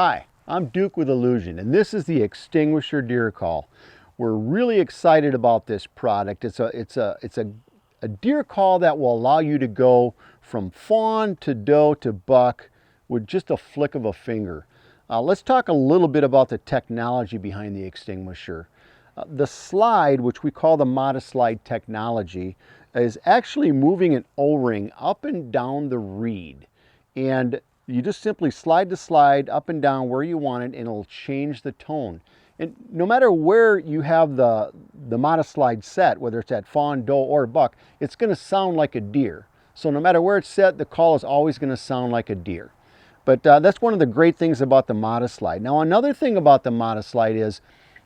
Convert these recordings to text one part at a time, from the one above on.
Hi, I'm Duke with Illusion, and this is the Extinguisher deer call. We're really excited about this product. It's a deer call that will allow you to go from fawn to doe to buck with just a flick of a finger. Let's talk a little bit about the technology behind the Extinguisher. The slide, which we call the modest slide technology, is actually moving an O-ring up and down the reed. And you just simply slide the slide up and down where you want it, and it'll change the tone. And no matter where you have the modest slide set, whether it's at fawn, doe, or buck, it's going to sound like a deer. So no matter where it's set, the call is always going to sound like a deer. But that's one of the great things about the modest slide. Now, another thing about the modest slide is,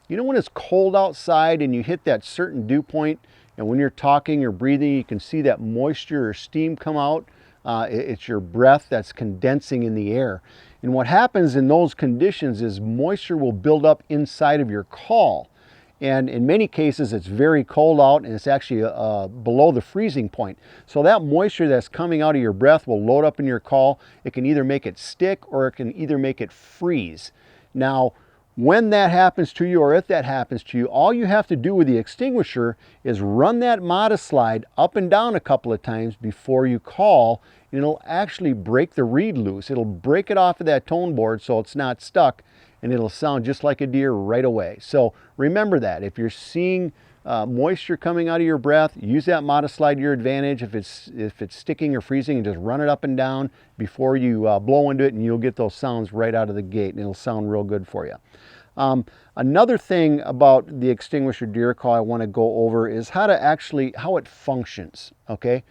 you know, when it's cold outside and you hit that certain dew point, and when you're talking or breathing, you can see that moisture or steam come out. It's your breath that's condensing in the air. And what happens in those conditions is moisture will build up inside of your call. And in many cases, it's very cold out and it's actually below the freezing point. So that moisture that's coming out of your breath will load up in your call. It can either make it stick or it can either make it freeze. Now, when that happens to you, or if that happens to you, all you have to do with the Extinguisher is run that modest slide up and down a couple of times before you call, and it'll actually break the reed loose. It'll break it off of that tone board so it's not stuck, and it'll sound just like a deer right away. So remember that. If you're seeing moisture coming out of your breath, use that modest slide to your advantage. If it's sticking or freezing, and just run it up and down before you blow into it, and you'll get those sounds right out of the gate, and it'll sound real good for you. Another thing about the Extinguisher deer call I want to go over is how it functions, okay?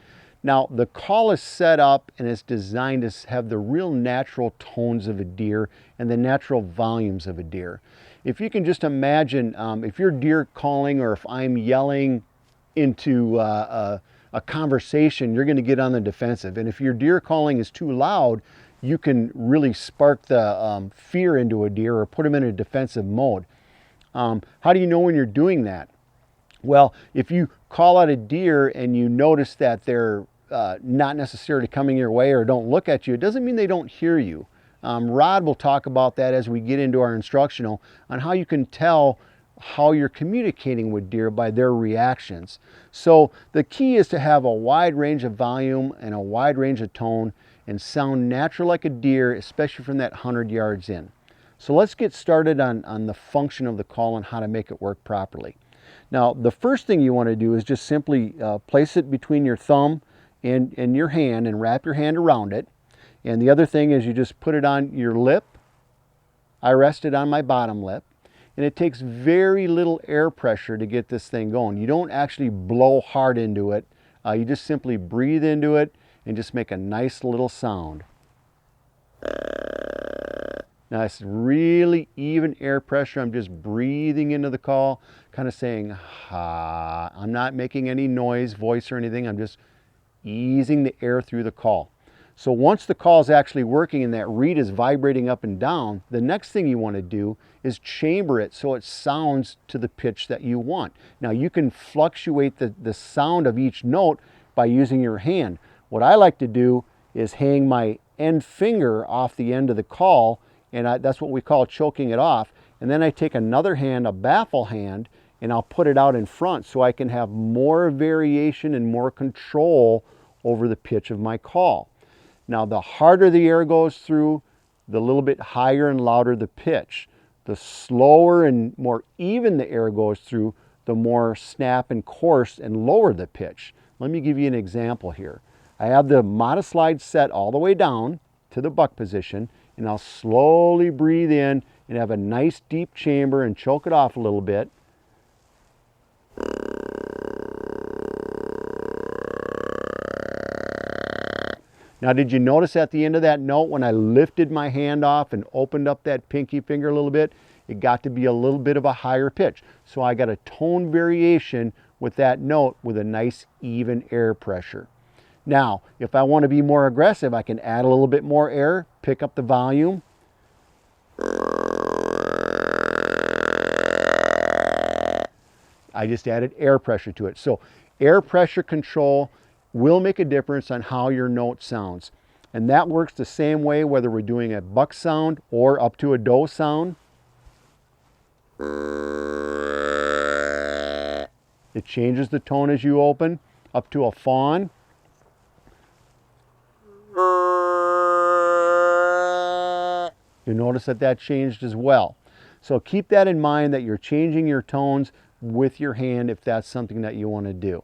Now, the call is set up and it's designed to have the real natural tones of a deer and the natural volumes of a deer. If you can just imagine, if you're deer calling, or if I'm yelling into a conversation, you're going to get on the defensive. And if your deer calling is too loud, you can really spark the fear into a deer or put them in a defensive mode. How do you know when you're doing that? Well, if you call out a deer and you notice that they're not necessarily coming your way or don't look at you, it doesn't mean they don't hear you. Rod will talk about that as we get into our instructional on how you can tell how you're communicating with deer by their reactions. So the key is to have a wide range of volume and a wide range of tone and sound natural like a deer, especially from that 100 yards in. So let's get started on the function of the call and how to make it work properly. Now, the first thing you want to do is just simply place it between your thumb and your hand and wrap your hand around it. And the other thing is you just put it on your lip. I rest it on my bottom lip. And it takes very little air pressure to get this thing going. You don't actually blow hard into it. You just simply breathe into it and just make a nice little sound. Now, it's really even air pressure. I'm just breathing into the call, kind of saying, ha. I'm not making any noise, voice, or anything. I'm just easing the air through the call. So once the call is actually working and that reed is vibrating up and down, the next thing you want to do is chamber it so it sounds to the pitch that you want. Now, you can fluctuate the sound of each note by using your hand. What I like to do is hang my end finger off the end of the call, and that's what we call choking it off. And then I take another hand, a baffle hand, and I'll put it out in front so I can have more variation and more control over the pitch of my call. Now, the harder the air goes through, the little bit higher and louder the pitch. The slower and more even the air goes through, the more snap and coarse and lower the pitch. Let me give you an example here. I have the modest slide set all the way down to the buck position, and I'll slowly breathe in and have a nice deep chamber and choke it off a little bit. Now, did you notice at the end of that note when I lifted my hand off and opened up that pinky finger a little bit, it got to be a little bit of a higher pitch. So I got a tone variation with that note with a nice even air pressure. Now, if I want to be more aggressive, I can add a little bit more air, pick up the volume. I just added air pressure to it. So air pressure control will make a difference on how your note sounds. And that works the same way whether we're doing a buck sound or up to a doe sound. It changes the tone as you open, up to a fawn. You notice that that changed as well. So keep that in mind, that you're changing your tones with your hand if that's something that you want to do.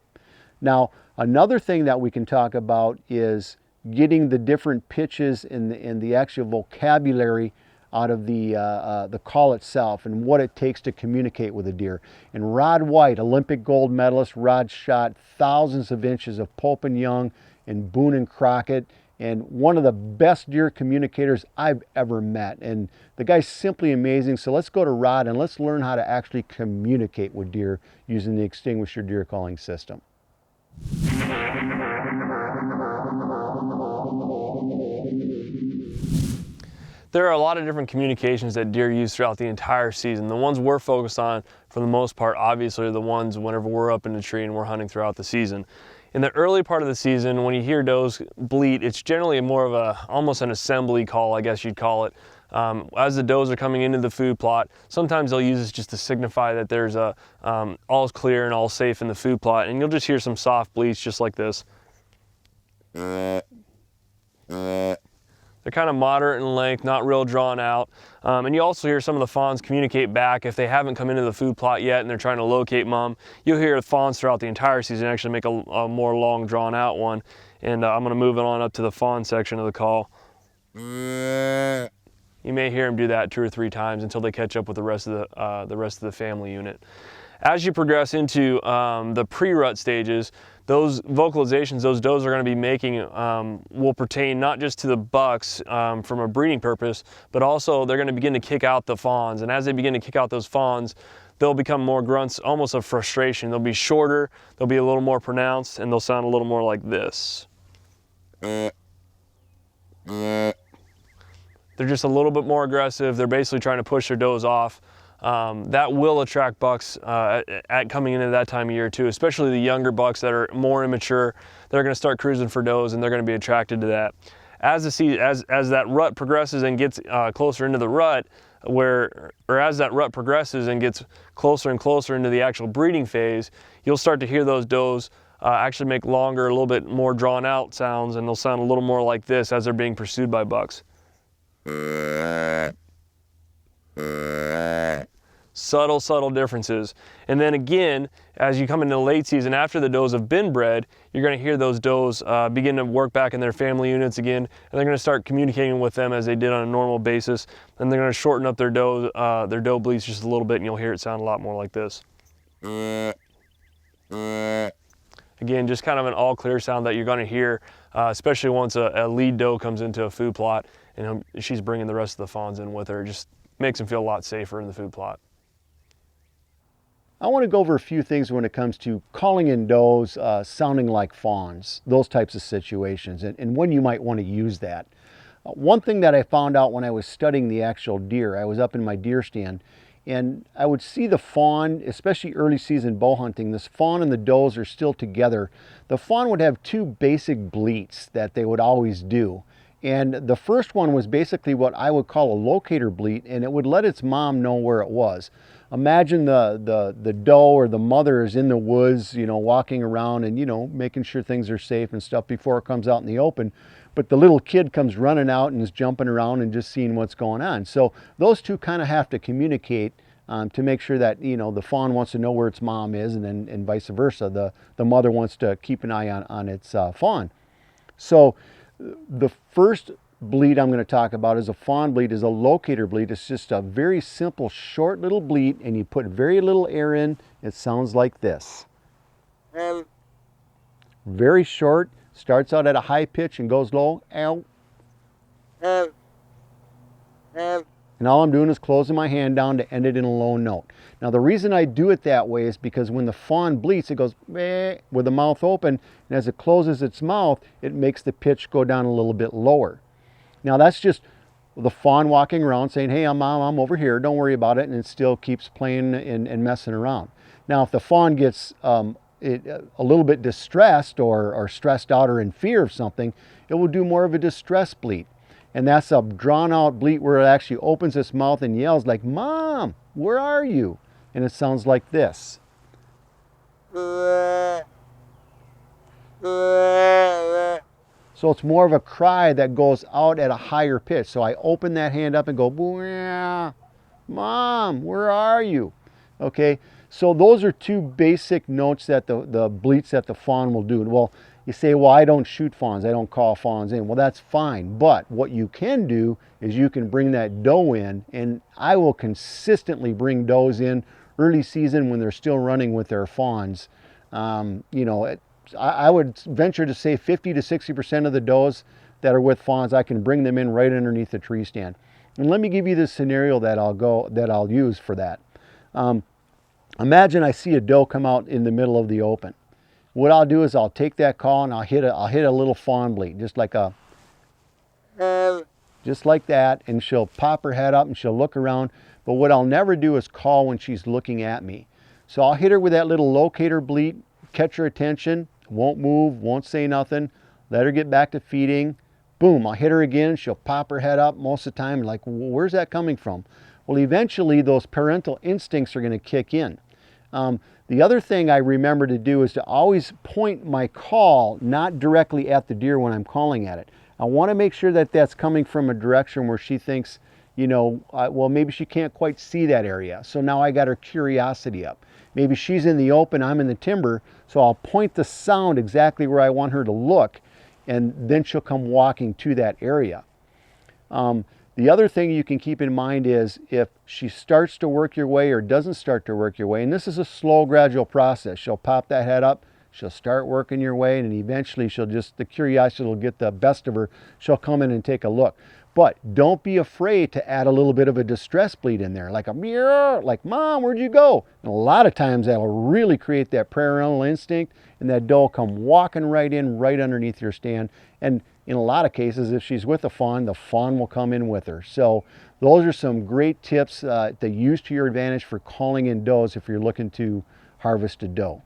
Now, another thing that we can talk about is getting the different pitches and the actual vocabulary out of the call itself and what it takes to communicate with a deer. And Rod White, Olympic gold medalist, Rod shot thousands of inches of Pope and Young and Boone and Crockett, and one of the best deer communicators I've ever met. And the guy's simply amazing. So let's go to Rod and let's learn how to actually communicate with deer using the Extinguisher deer calling system. There are a lot of different communications that deer use throughout the entire season. The ones we're focused on, for the most part, obviously are the ones whenever we're up in the tree and we're hunting throughout the season. In the early part of the season, when you hear does bleat, it's generally more of almost an assembly call, I guess you'd call it. As the does are coming into the food plot, sometimes they'll use this just to signify that there's all's clear and all safe in the food plot, and you'll just hear some soft bleats just like this. They're kind of moderate in length, not real drawn out. And you also hear some of the fawns communicate back if they haven't come into the food plot yet and they're trying to locate mom. You'll hear the fawns throughout the entire season actually make a more long drawn out one. And I'm going to move it on up to the fawn section of the call. You may hear them do that 2 or 3 times until they catch up with the rest of the family unit. As you progress into the pre-rut stages, those vocalizations those does are going to be making will pertain not just to the bucks from a breeding purpose, but also they're going to begin to kick out the fawns. And as they begin to kick out those fawns, they'll become more grunts, almost of frustration. They'll be shorter, they'll be a little more pronounced, and they'll sound a little more like this. They're just a little bit more aggressive. They're basically trying to push their does off. That will attract bucks at coming into that time of year too, especially the younger bucks that are more immature. They're going to start cruising for does and they're going to be attracted to that. As that rut progresses and gets closer into the rut, as that rut progresses and gets closer and closer into the actual breeding phase, you'll start to hear those does actually make longer, a little bit more drawn out sounds, and they'll sound a little more like this as they're being pursued by bucks. Subtle differences. And then again, as you come into the late season, after the does have been bred, you're going to hear those does begin to work back in their family units again, and they're going to start communicating with them as they did on a normal basis, and they're going to shorten up their doe bleats just a little bit, and you'll hear it sound a lot more like this. Again, just kind of an all clear sound that you're going to hear, especially once a lead doe comes into a food plot and she's bringing the rest of the fawns in with her. It just makes them feel a lot safer in the food plot. I want to go over a few things when it comes to calling in does sounding like fawns, those types of situations, and when you might want to use that. One thing that I found out when I was studying the actual deer, I was up in my deer stand, and I would see the fawn, especially early season bow hunting, this fawn and the does are still together. The fawn would have 2 basic bleats that they would always do. And the first one was basically what I would call a locator bleat, and it would let its mom know where it was. Imagine the doe or the mother is in the woods, walking around and, making sure things are safe and stuff before it comes out in the open. But the little kid comes running out and is jumping around and just seeing what's going on. So those two kind of have to communicate to make sure that, the fawn wants to know where its mom is, and vice versa. The mother wants to keep an eye on its fawn. So the first bleat I'm going to talk about is a fawn bleat, is a locator bleat. It's just a very simple, short little bleat, and you put very little air in. It sounds like this. Very short, starts out at a high pitch and goes low. Ow. And all I'm doing is closing my hand down to end it in a low note. Now the reason I do it that way is because when the fawn bleats, it goes meh, with the mouth open, and as it closes its mouth, it makes the pitch go down a little bit lower. Now that's just the fawn walking around saying, hey, Mom, I'm over here, don't worry about it, and it still keeps playing and messing around. Now if the fawn gets a little bit distressed or stressed out or in fear of something, it will do more of a distress bleat. And that's a drawn out bleat where it actually opens its mouth and yells like, "Mom, where are you?" And it sounds like this. So it's more of a cry that goes out at a higher pitch. So I open that hand up and go, "Mom, where are you?" Okay, so those are two basic notes that the bleats that the fawn will do. Well, you say, well, I don't shoot fawns, I don't call fawns in. Well, that's fine, but what you can do is you can bring that doe in, and I will consistently bring does in early season when they're still running with their fawns. You know, I would venture to say 50 to 60% of the does that are with fawns, I can bring them in right underneath the tree stand. And let me give you the scenario that I'll use for that. Imagine I see a doe come out in the middle of the open. What I'll do is I'll take that call and I'll hit a little fawn bleat, just like that, and she'll pop her head up and she'll look around. But what I'll never do is call when she's looking at me. So I'll hit her with that little locator bleat, catch her attention, won't move, won't say nothing, let her get back to feeding. Boom, I'll hit her again, she'll pop her head up most of the time, like, where's that coming from? Well, eventually those parental instincts are going to kick in. The other thing I remember to do is to always point my call not directly at the deer when I'm calling at it. I want to make sure that that's coming from a direction where she thinks, you know, well, maybe she can't quite see that area. So now I got her curiosity up. Maybe she's in the open, I'm in the timber, so I'll point the sound exactly where I want her to look, and then she'll come walking to that area. The other thing you can keep in mind is if she starts to work your way or doesn't start to work your way, and this is a slow, gradual process. She'll pop that head up, she'll start working your way, and eventually the curiosity will get the best of her. She'll come in and take a look. But don't be afraid to add a little bit of a distress bleat in there, like a meow, like, "Mom, where'd you go?" And a lot of times that'll really create that parental instinct, and that doe will come walking right in, right underneath your stand. And in a lot of cases, if she's with the fawn will come in with her. So those are some great tips to use to your advantage for calling in does if you're looking to harvest a doe.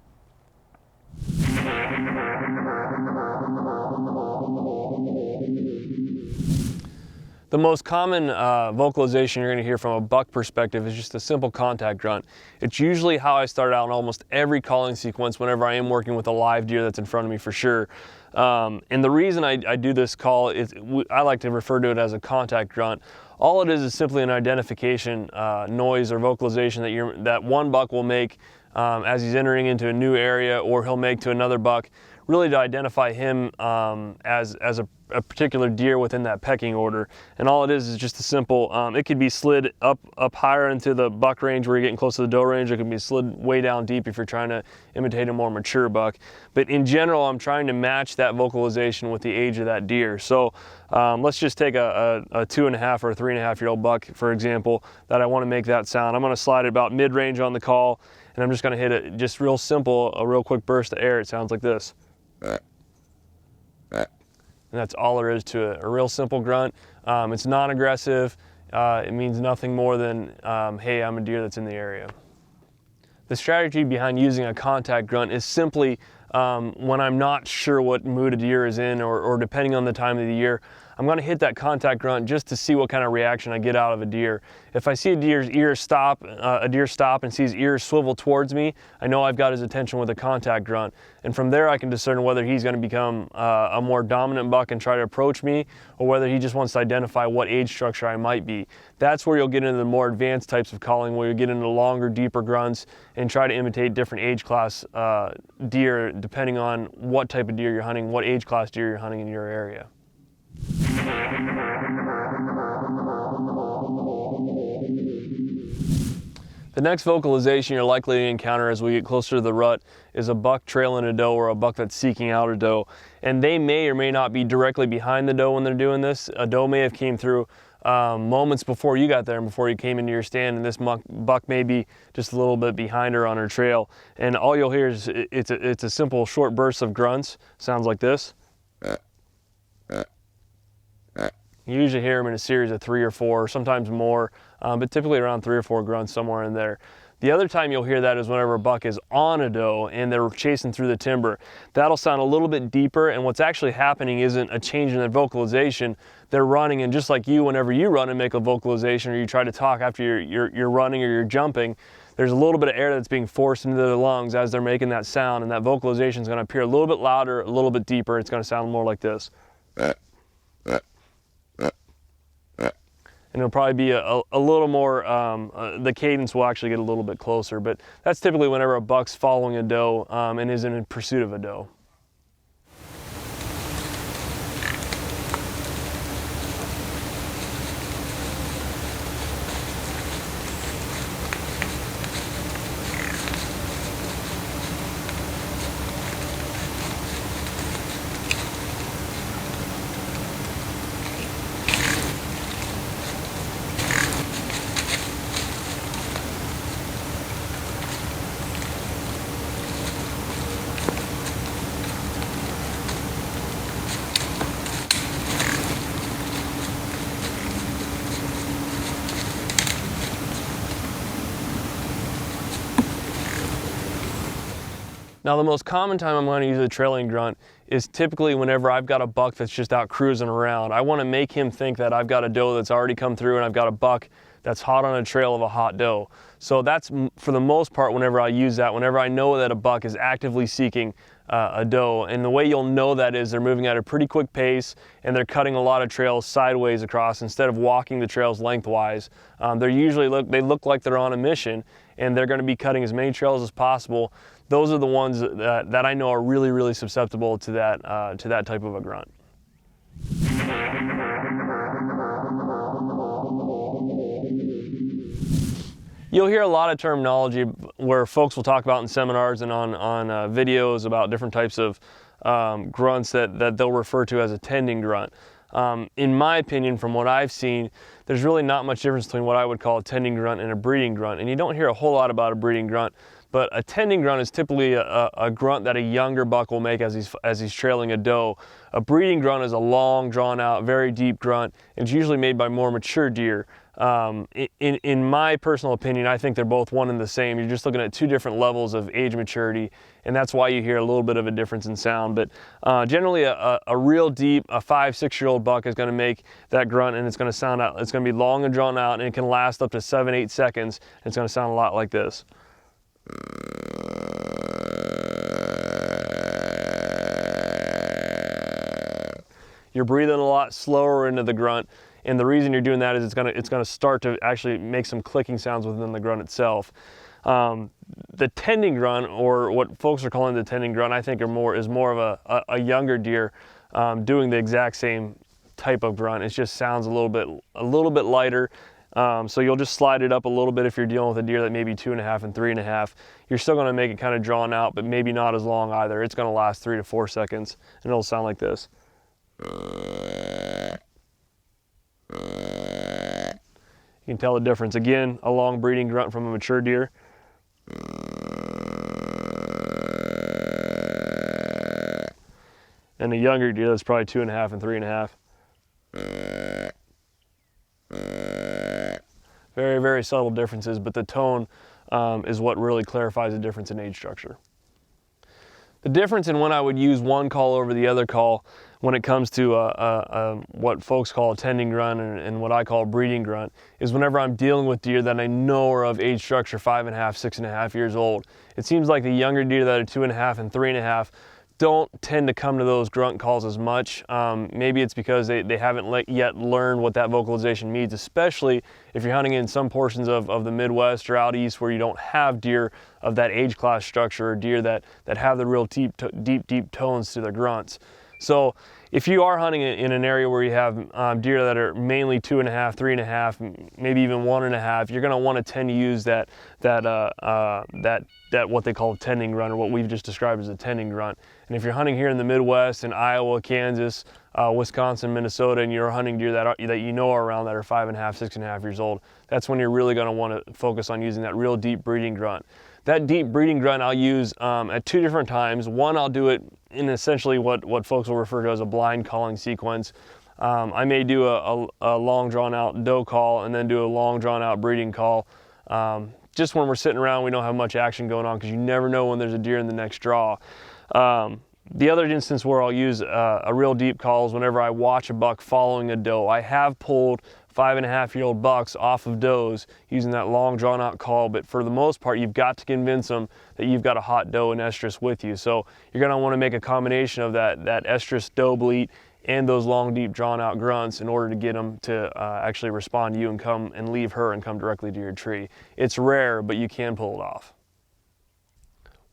The most common vocalization you're going to hear from a buck perspective is just a simple contact grunt. It's usually how I start out in almost every calling sequence whenever I am working with a live deer that's in front of me, for sure. And the reason I do this call is I like to refer to it as a contact grunt. All it is simply an identification noise or vocalization that one buck will make as he's entering into a new area, or he'll make to another buck, really to identify him as a particular deer within that pecking order. And all it is just a simple, it could be slid up higher into the buck range where you're getting close to the doe range. It could be slid way down deep if you're trying to imitate a more mature buck. But in general, I'm trying to match that vocalization with the age of that deer. So let's just take a 2.5 or a 3.5-year-old buck, for example, that I want to make that sound. I'm going to slide it about mid-range on the call, and I'm just going to hit it just real simple, a real quick burst of air. It sounds like this. And that's all there is to it, a real simple grunt. It's non-aggressive. It means nothing more than, hey, I'm a deer that's in the area. The strategy behind using a contact grunt is simply when I'm not sure what mood a deer is in, or depending on the time of the year, I'm going to hit that contact grunt just to see what kind of reaction I get out of a deer. If I see a deer stop and see his ears swivel towards me, I know I've got his attention with a contact grunt. And from there I can discern whether he's going to become a more dominant buck and try to approach me, or whether he just wants to identify what age structure I might be. That's where you'll get into the more advanced types of calling, where you get into longer, deeper grunts and try to imitate different age class deer, depending on what type of deer you're hunting, what age class deer you're hunting in your area. The next vocalization you're likely to encounter as we get closer to the rut is a buck trailing a doe, or a buck that's seeking out a doe. And they may or may not be directly behind the doe when they're doing this. A doe may have came through moments before you got there and before you came into your stand, and this buck may be just a little bit behind her on her trail. And all you'll hear is it's a simple short burst of grunts. Sounds like this. You usually hear them in a series of 3 or 4, sometimes more, but typically around 3 or 4 grunts, somewhere in there. The other time you'll hear that is whenever a buck is on a doe and they're chasing through the timber. That'll sound a little bit deeper, and what's actually happening isn't a change in their vocalization. They're running, and just like you, whenever you run and make a vocalization or you try to talk after you're running or you're jumping, there's a little bit of air that's being forced into their lungs as they're making that sound, and that vocalization is going to appear a little bit louder, a little bit deeper. It's going to sound more like this. And it'll probably be a little more, the cadence will actually get a little bit closer, but that's typically whenever a buck's following a doe and is in pursuit of a doe. Now, the most common time I'm going to use a trailing grunt is typically whenever I've got a buck that's just out cruising around. I want to make him think that I've got a doe that's already come through and I've got a buck that's hot on a trail of a hot doe. So that's, for the most part, whenever I use that, whenever I know that a buck is actively seeking a doe. And the way you'll know that is they're moving at a pretty quick pace and they're cutting a lot of trails sideways across instead of walking the trails lengthwise. They look like they're on a mission, and they're going to be cutting as many trails as possible. Those are the ones that I know are really, really susceptible to that type of a grunt. You'll hear a lot of terminology where folks will talk about in seminars and on videos about different types of grunts that they'll refer to as a tending grunt. In my opinion, from what I've seen, there's really not much difference between what I would call a tending grunt and a breeding grunt. And you don't hear a whole lot about a breeding grunt, but a tending grunt is typically a grunt that a younger buck will make as he's trailing a doe. A breeding grunt is a long, drawn out, very deep grunt. It's usually made by more mature deer. In my personal opinion, I think they're both one and the same. You're just looking at two different levels of age maturity, and that's why you hear a little bit of a difference in sound. But generally, a real deep, a 5-6-year-old buck is going to make that grunt, and it's going to sound out. It's going to be long and drawn out, and it can last up to 7-8 seconds. And it's going to sound a lot like this. You're breathing a lot slower into the grunt. And the reason you're doing that is it's gonna start to actually make some clicking sounds within the grunt itself. The tending grunt, or what folks are calling the tending grunt, I think is more of a younger deer doing the exact same type of grunt. It just sounds a little bit lighter. So you'll just slide it up a little bit if you're dealing with a deer that may be 2.5 and 3.5. You're still gonna make it kind of drawn out, but maybe not as long either. It's gonna last 3 to 4 seconds, and it'll sound like this. You can tell the difference. Again, a long breeding grunt from a mature deer. And a younger deer that's probably 2.5 and 3.5. Very, very subtle differences, but the tone is what really clarifies the difference in age structure. The difference in when I would use one call over the other call when it comes to what folks call a tending grunt and what I call a breeding grunt is whenever I'm dealing with deer that I know are of age structure 5.5, 6.5 years old. It seems like the younger deer that are 2.5 and 3.5 don't tend to come to those grunt calls as much. Maybe it's because they haven't yet learned what that vocalization means, especially if you're hunting in some portions of the Midwest or out east where you don't have deer of that age class structure, or deer that have the real deep tones to their grunts. So if you are hunting in an area where you have deer that are mainly 2.5, 3.5, maybe even 1.5, you're going to want to tend to use that what they call a tending grunt, or what we've just described as a tending grunt. And if you're hunting here in the Midwest, in Iowa, Kansas, Wisconsin, Minnesota, and you're hunting deer that you know are around that are 5.5, 6.5 years old, that's when you're really going to want to focus on using that real deep breeding grunt. That deep breeding grunt I'll use at 2 different times. One, I'll do it in essentially what folks will refer to as a blind calling sequence. I may do a long drawn out doe call and then do a long drawn out breeding call just when we're sitting around, we don't have much action going on because you never know when there's a deer in the next draw. The other instance where I'll use a real deep call is whenever I watch a buck following a doe. I have pulled 5.5-year-old bucks off of does using that long drawn out call, but for the most part you've got to convince them that you've got a hot doe and estrus with you. So you're going to want to make a combination of that estrus doe bleat and those long deep drawn out grunts in order to get them to actually respond to you and come and leave her and come directly to your tree. It's rare, but you can pull it off.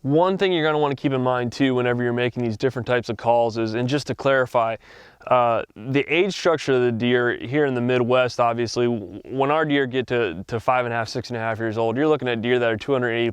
One thing you're going to want to keep in mind too whenever you're making these different types of calls is, and just to clarify, the age structure of the deer here in the Midwest, obviously, when our deer get to 5.5, 6.5 years old, you're looking at deer that are 280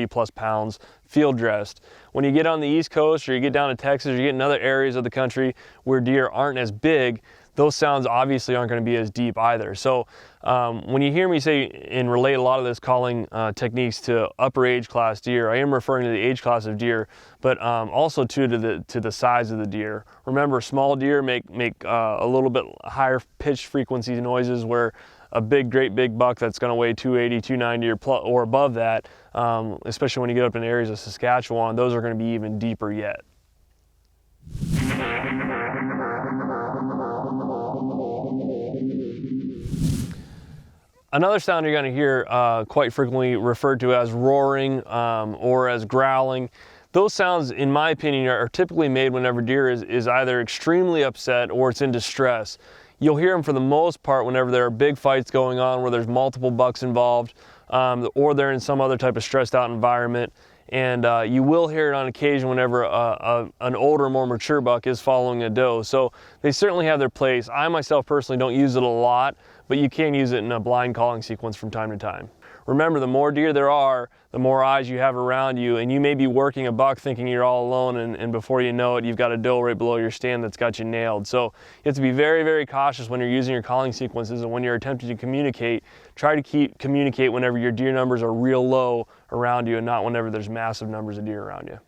plus pounds, field dressed. When you get on the East Coast or you get down to Texas or you get in other areas of the country where deer aren't as big, those sounds obviously aren't going to be as deep either. So when you hear me say and relate a lot of this calling techniques to upper age class deer, I am referring to the age class of deer, but also to the size of the deer. Remember, small deer make a little bit higher pitched frequency noises, where a great big buck that's going to weigh 280, 290 or above that, especially when you get up in areas of Saskatchewan, those are going to be even deeper yet. Another sound you're going to hear quite frequently referred to as roaring or as growling. Those sounds, in my opinion, are typically made whenever deer is either extremely upset or it's in distress. You'll hear them for the most part whenever there are big fights going on where there's multiple bucks involved, or they're in some other type of stressed out environment. And you will hear it on occasion whenever an older, more mature buck is following a doe. So they certainly have their place. I myself personally don't use it a lot, but you can use it in a blind calling sequence from time to time. Remember, the more deer there are, the more eyes you have around you, and you may be working a buck thinking you're all alone, and before you know it, you've got a doe right below your stand that's got you nailed. So you have to be very, very cautious when you're using your calling sequences, and when you're attempting to communicate, try to communicate whenever your deer numbers are real low around you and not whenever there's massive numbers of deer around you.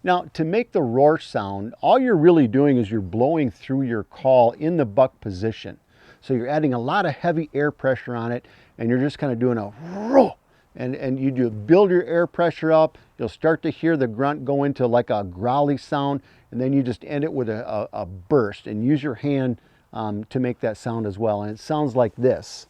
Now, to make the roar sound, all you're really doing is you're blowing through your call in the buck position. So you're adding a lot of heavy air pressure on it, and you're just kind of doing a roar. And you do build your air pressure up. You'll start to hear the grunt go into like a growly sound, and then you just end it with a burst, and use your hand to make that sound as well. And it sounds like this.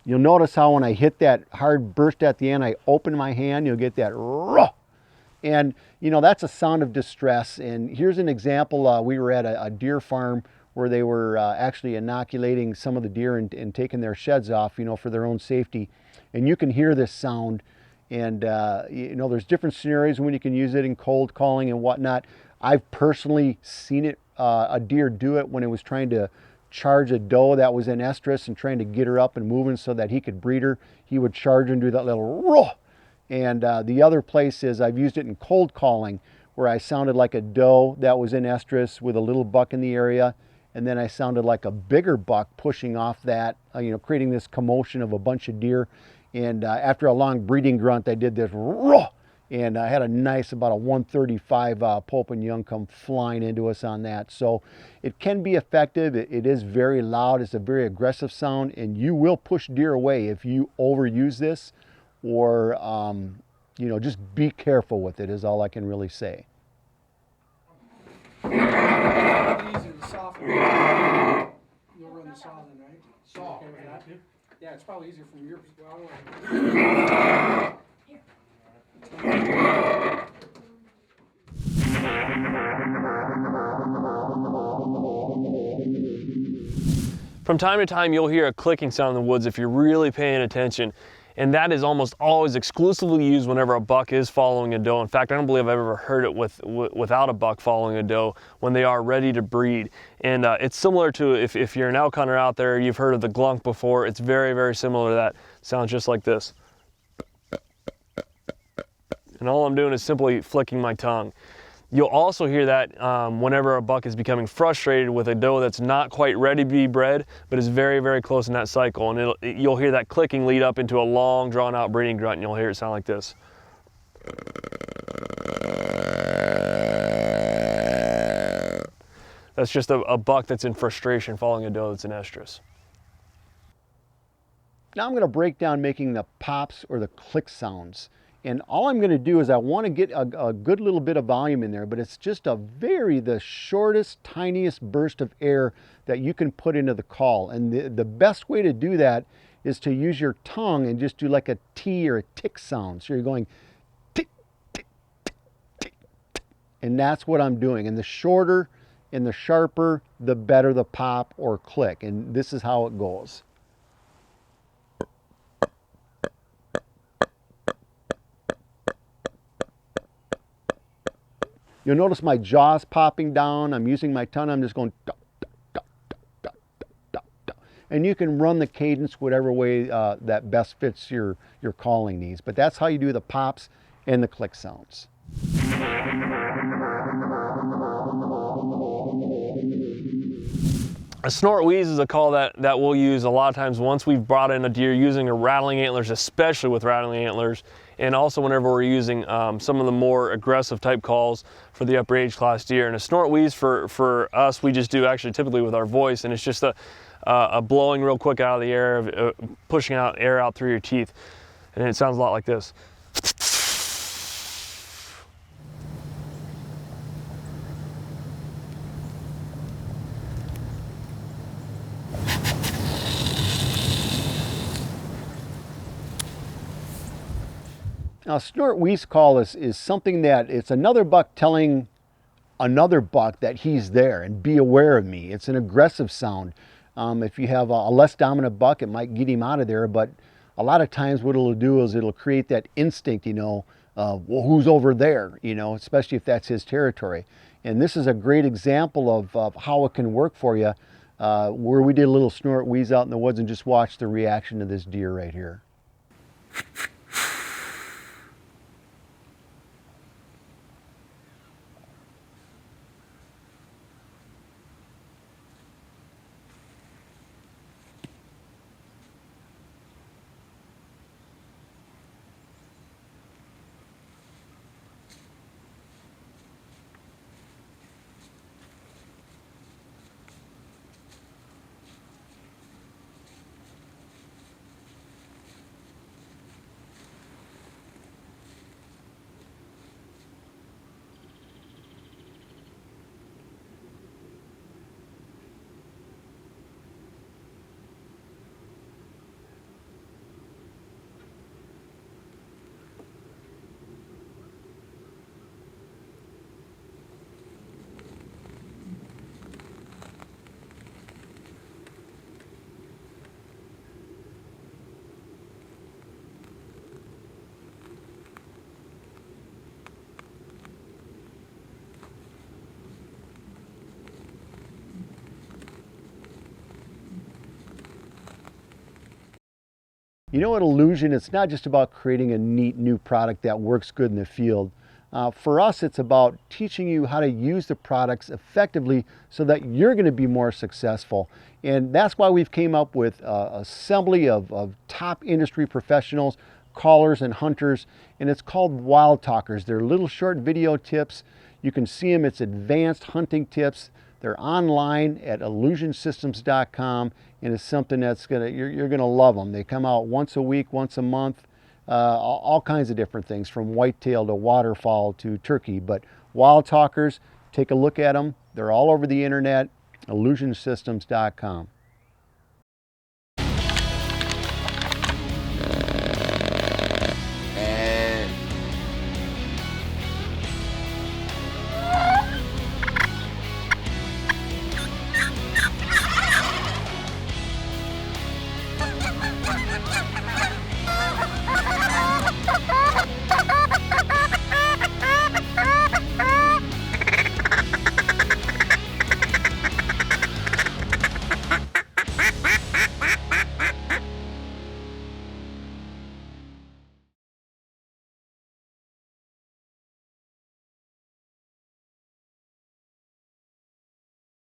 You'll notice how when I hit that hard burst at the end, I open my hand, you'll get that roar. And you know, that's a sound of distress. And here's an example. We were at a deer farm where they were actually inoculating some of the deer and taking their sheds off, you know, for their own safety. And you can hear this sound. And you know, there's different scenarios when you can use it in cold calling and whatnot. I've personally seen it, a deer do it when it was trying to charge a doe that was in estrus and trying to get her up and moving so that he could breed her. He would charge and do that little roar. And the other place is I've used it in cold calling, where I sounded like a doe that was in estrus with a little buck in the area, and then I sounded like a bigger buck pushing off that, you know, creating this commotion of a bunch of deer. And after a long breeding grunt, I did this roar, and I had a nice about a 135 Pope and Young come flying into us on that. So it can be effective. It is very loud. It's a very aggressive sound, and you will push deer away if you overuse this. Or, you know, just be careful with it is all I can really say. Easy to soften. You'll run the saw then, right? Saw. Okay with that? Yeah, it's probably easier from your perspective. From time to time, you'll hear a clicking sound in the woods if you're really paying attention. And that is almost always exclusively used whenever a buck is following a doe. In fact, I don't believe I've ever heard it without a buck following a doe when they are ready to breed. And it's similar to, if you're an elk hunter out there, you've heard of the glunk before. It's very, very similar to that. It sounds just like this. And all I'm doing is simply flicking my tongue. You'll also hear that whenever a buck is becoming frustrated with a doe that's not quite ready to be bred, but is very, very close in that cycle. And you'll hear that clicking lead up into a long, drawn-out breeding grunt, and you'll hear it sound like this. That's just a buck that's in frustration following a doe that's in estrus. Now I'm going to break down making the pops or the click sounds. And all I'm going to do is I want to get a good little bit of volume in there, but it's just the shortest, tiniest burst of air that you can put into the call. And the best way to do that is to use your tongue and just do like a T or a tick sound. So you're going tick, tick, tick, tick, tick. And that's what I'm doing. And the shorter and the sharper, the better the pop or click. And this is how it goes. You'll notice my jaw's popping down. I'm using my tongue. I'm just going, duh, duh, duh, duh, duh, duh, duh. And you can run the cadence whatever way that best fits your calling needs. But that's how you do the pops and the click sounds. A snort wheeze is a call that we'll use a lot of times once we've brought in a deer using a rattling antlers, especially with rattling antlers, and also whenever we're using some of the more aggressive type calls for the upper age class deer. And a snort wheeze for us, we just do actually typically with our voice, and it's just a blowing real quick out of the air, pushing out air out through your teeth, and it sounds a lot like this. Now, a snort wheeze call is something that it's another buck telling another buck that he's there and be aware of me. It's an aggressive sound. If you have a less dominant buck, it might get him out of there, but a lot of times what it'll do is it'll create that instinct, you know, well, who's over there, you know, especially if that's his territory. And this is a great example of how it can work for you, where we did a little snort wheeze out in the woods and just watched the reaction of this deer right here. You know, at Illusion, it's not just about creating a neat new product that works good in the field. For us, it's about teaching you how to use the products effectively so that you're going to be more successful. And that's why we've came up with an assembly of top industry professionals, callers and hunters, and it's called Wild Talkers. They're little short video tips. You can see them. It's advanced hunting tips. They're online at illusionsystems.com, and it's something that's you're gonna love them. They come out once a week, once a month, all kinds of different things, from whitetail to waterfowl to turkey. But Wild Talkers, take a look at them. They're all over the internet, illusionsystems.com.